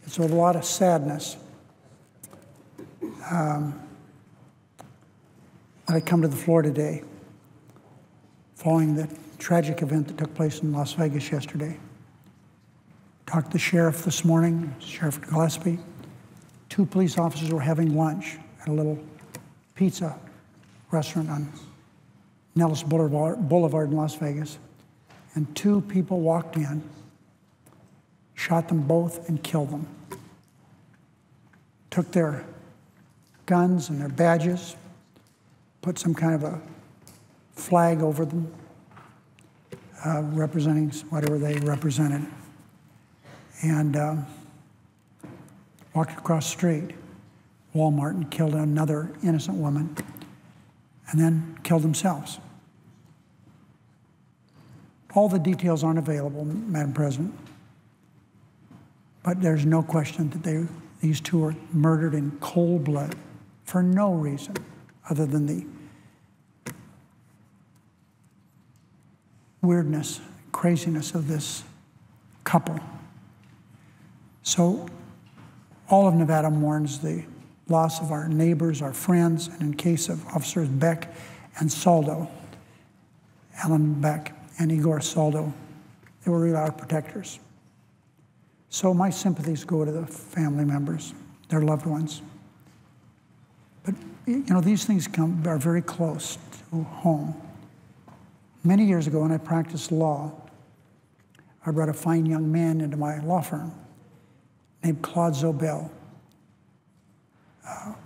It's with a lot of sadness I come to the floor today following the tragic event that took place in Las Vegas yesterday. Talked to the sheriff this morning, Sheriff Gillespie. 2 police officers were having lunch at a little pizza restaurant on Nellis Boulevard in Las Vegas. And 2 people walked in, shot them both, and killed them. Took their guns and their badges, put some kind of a flag over them, representing whatever they represented, and walked across the street, Walmart, and killed another innocent woman, and then killed themselves. All the details aren't available, Madam President, but there's no question that these 2 were murdered in cold blood for no reason other than the weirdness, craziness of this couple. So all of Nevada mourns the loss of our neighbors, our friends, and in case of Officers Beck and Saldo, Alan Beck and Igor Saldo, they were really our protectors. So my sympathies go to the family members, their loved ones. But you know, these things are very close to home. Many years ago, when I practiced law, I brought a fine young man into my law firm named Claude Zobel.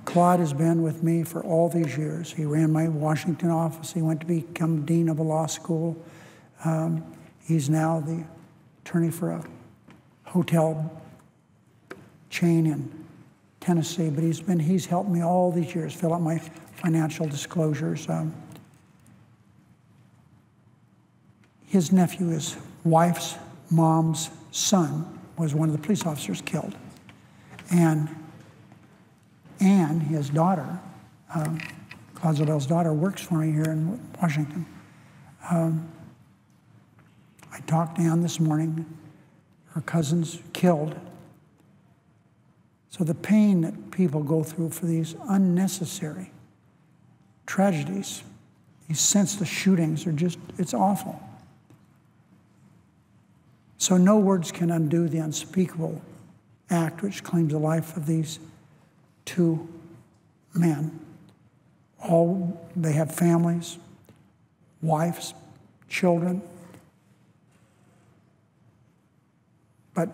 Claude has been with me for all these years. He ran my Washington office. He went to become dean of a law school. He's now the attorney for a hotel chain in Tennessee, but he's helped me all these years fill out my financial disclosures. His nephew, his wife's mom's son, was one of the police officers killed. And Anne, his daughter, Claude Zobel's daughter, works for me here in Washington. I talked to Anne this morning. Her cousin's killed. So the pain that people go through for these unnecessary tragedies, these senseless shootings, are just, it's awful. So no words can undo the unspeakable act which claims the life of these 2 men. They have families, wives, children, but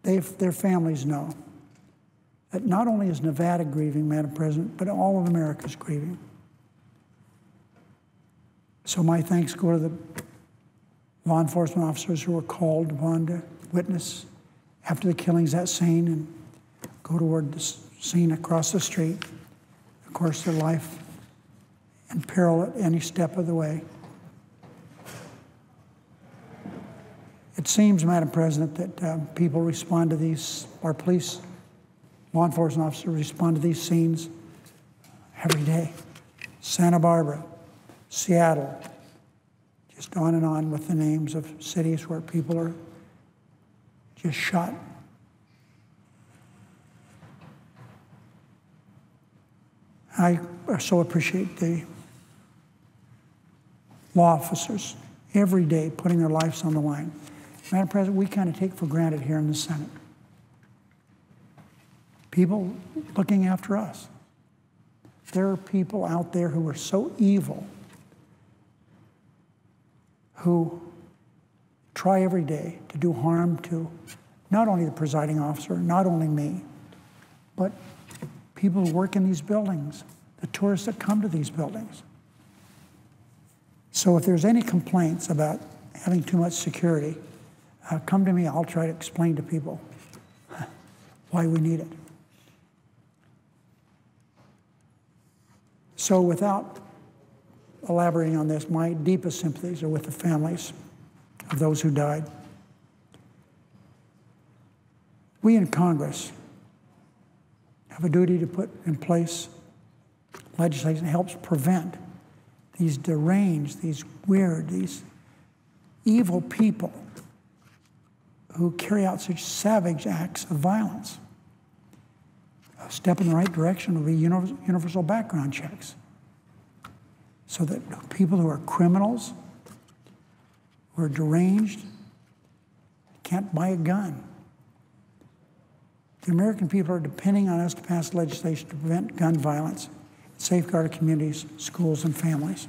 their families know that not only is Nevada grieving, Madam President, but all of America is grieving. So my thanks go to the law enforcement officers who were called upon to witness after the killings at scene and go toward the scene across the street. Of course, their life in peril at any step of the way. It seems, Madam President, that people respond to these, our police, law enforcement officers respond to these scenes every day. Santa Barbara, Seattle, just on and on with the names of cities where people are just shot. I so appreciate the law officers every day putting their lives on the line. Madam President, we kind of take for granted here in the Senate people looking after us. There are people out there who are so evil, who try every day to do harm to not only the presiding officer, not only me, but people who work in these buildings, the tourists that come to these buildings. So if there's any complaints about having too much security, come to me. I'll try to explain to people why we need it. So without elaborating on this, my deepest sympathies are with the families of those who died. We in Congress have a duty to put in place legislation that helps prevent these deranged, these weird, these evil people who carry out such savage acts of violence. A step in the right direction would be universal background checks, so that people who are criminals, who are deranged, can't buy a gun. The American people are depending on us to pass legislation to prevent gun violence, safeguard our communities, schools, and families.